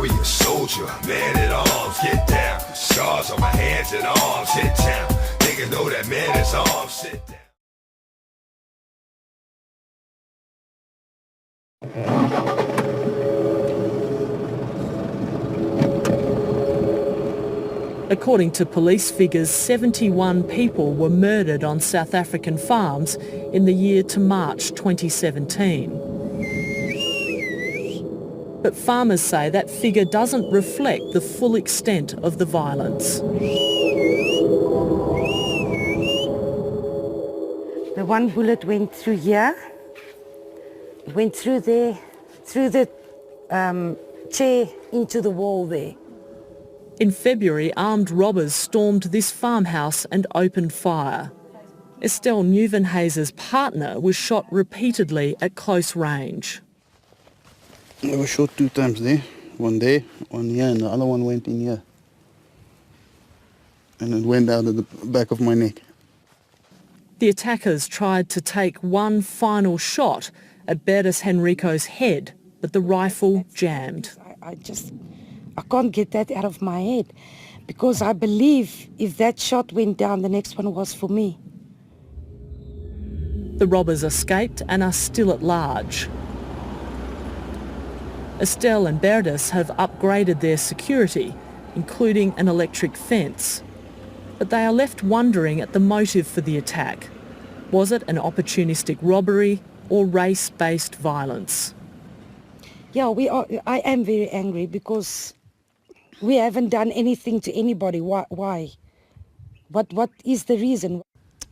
warrior, soldier, man at arms, get down. Scars on my hands and arms, hit town. Niggas know that man is armed, sit down. According to police figures, 71 people were murdered on South African farms in the year to March 2017. But farmers say that figure doesn't reflect the full extent of the violence. The one bullet went through here, went through there, through the chair into the wall there. In February, armed robbers stormed this farmhouse and opened fire. Estelle Nieuwenhuizen's partner was shot repeatedly at close range. I was shot 2 times there, one here, and the other one went in here. And it went out of the back of my neck. The attackers tried to take one final shot at Bertus Henrico's head, but the rifle jammed. I can't get that out of my head, because I believe if that shot went down, the next one was for me. The robbers escaped and are still at large. Estelle and Bertus have upgraded their security, including an electric fence. But they are left wondering at the motive for the attack. Was it an opportunistic robbery or race-based violence? Yeah, I am very angry because we haven't done anything to anybody. Why? What is the reason?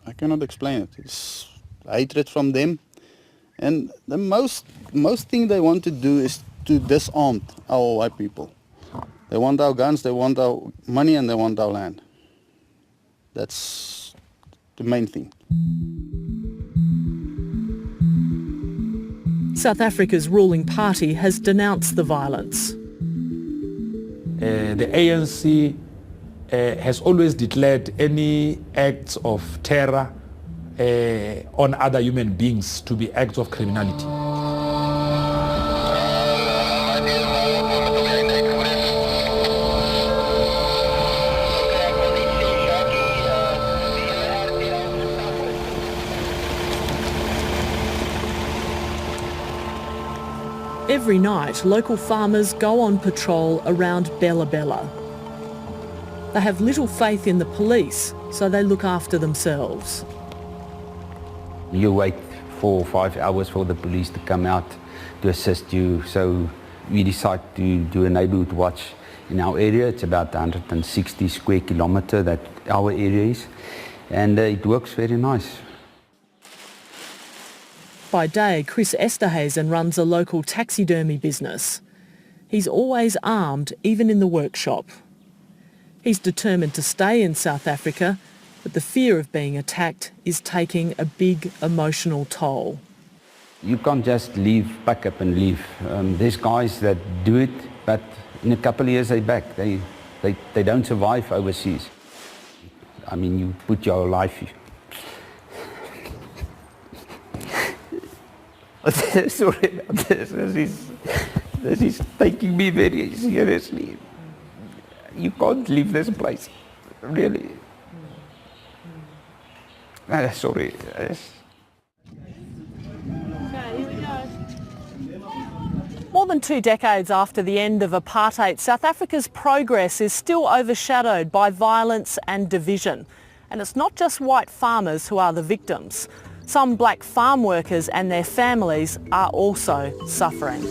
I cannot explain it. It's hatred from them. And the most thing they want to do is to disarm our white people. They want our guns, they want our money, and they want our land. That's the main thing. South Africa's ruling party has denounced the violence. The ANC has always declared any acts of terror on other human beings to be acts of criminality. Every night, local farmers go on patrol around Bella Bella. They have little faith in the police, so they look after themselves. You wait 4 or 5 hours for the police to come out to assist you, so we decide to do a neighbourhood watch in our area. It's about 160 square kilometres that our area is, and it works very nice. By day, Chris Esterhazen runs a local taxidermy business. He's always armed, even in the workshop. He's determined to stay in South Africa, but the fear of being attacked is taking a big emotional toll. You can't just pack up and leave. There's guys that do it, but in a couple of years they're back. They don't survive overseas. I mean, you put your life... Sorry, this is taking me very seriously. You can't leave this place, really. Sorry. More than 2 decades after the end of apartheid, South Africa's progress is still overshadowed by violence and division. And it's not just white farmers who are the victims. Some black farm workers and their families are also suffering.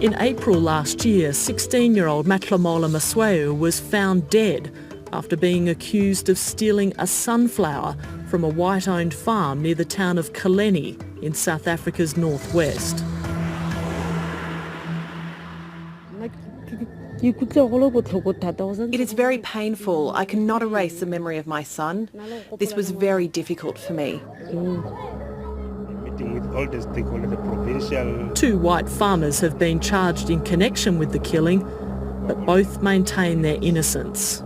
In April last year, 16-year-old Matlamola Masweu was found dead after being accused of stealing a sunflower from a white-owned farm near the town of Kaleni in South Africa's northwest. It is very painful. I cannot erase the memory of my son. This was very difficult for me. Meeting with all the stakeholders, the provincial... 2 white farmers have been charged in connection with the killing, but both maintain their innocence.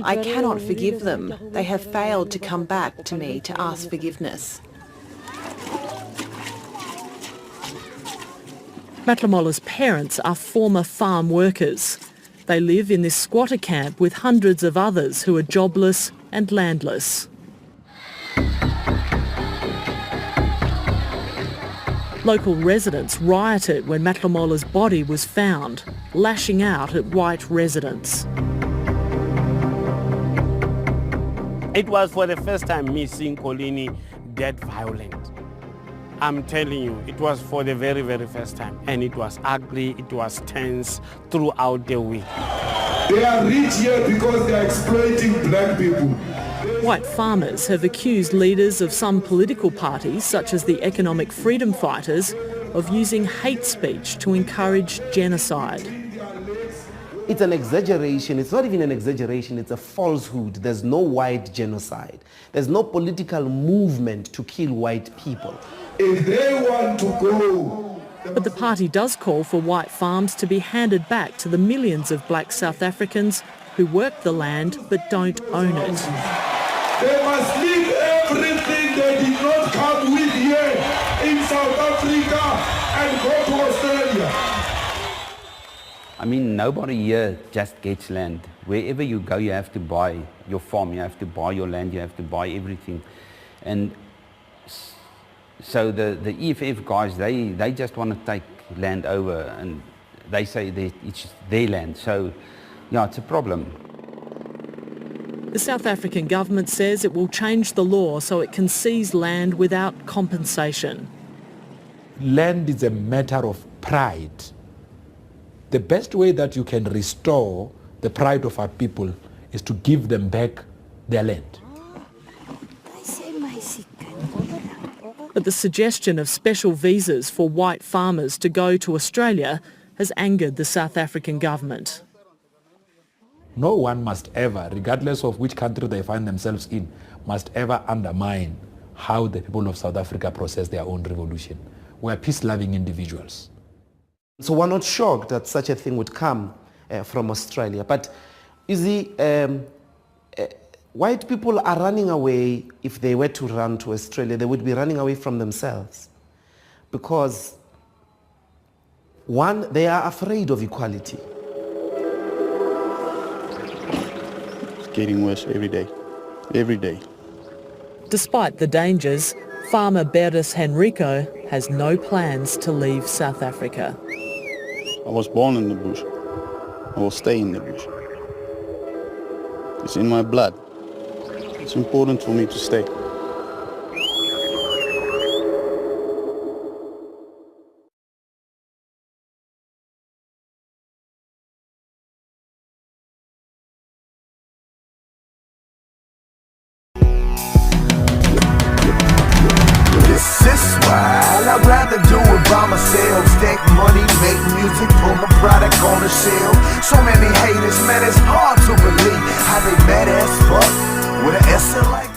I cannot forgive them. They have failed to come back to me to ask forgiveness. Matlamola's parents are former farm workers. They live in this squatter camp with hundreds of others who are jobless and landless. Local residents rioted when Matlamola's body was found, lashing out at white residents. It was for the first time me seeing Colini that violent. I'm telling you, it was for the very, very first time. And it was ugly, it was tense throughout the week. They are rich here because they are exploiting black people. White farmers have accused leaders of some political parties, such as the Economic Freedom Fighters, of using hate speech to encourage genocide. It's an exaggeration. It's not even an exaggeration, it's a falsehood. There's no white genocide. There's no political movement to kill white people. If they want to go... But the party does call for white farms to be handed back to the millions of black South Africans who work the land but don't own it. They must leave everything they did not come with here in South Africa and go to Australia. I mean, nobody here just gets land. Wherever you go, you have to buy your farm, you have to buy your land, you have to buy everything. And so the EFF guys, they just want to take land over, and they say that it's their land. So, yeah, it's a problem. The South African government says it will change the law so it can seize land without compensation. Land is a matter of pride. The best way that you can restore the pride of our people is to give them back their land. But the suggestion of special visas for white farmers to go to Australia has angered the South African government. No one must ever, regardless of which country they find themselves in, must ever undermine how the people of South Africa process their own revolution. We are peace-loving individuals. So we're not shocked that such a thing would come from Australia. But you see, white people are running away. If they were to run to Australia, they would be running away from themselves. Because, one, they are afraid of equality. It's getting worse every day. Every day. Despite the dangers, farmer Beres Henrico has no plans to leave South Africa. I was born in the bush. I will stay in the bush. It's in my blood. It's important for me to stay. This is why I'd rather do it by myself. Stack money, make music, put my product on the shelf. So many haters, man, it's hard to believe how they mad as fuck with an S like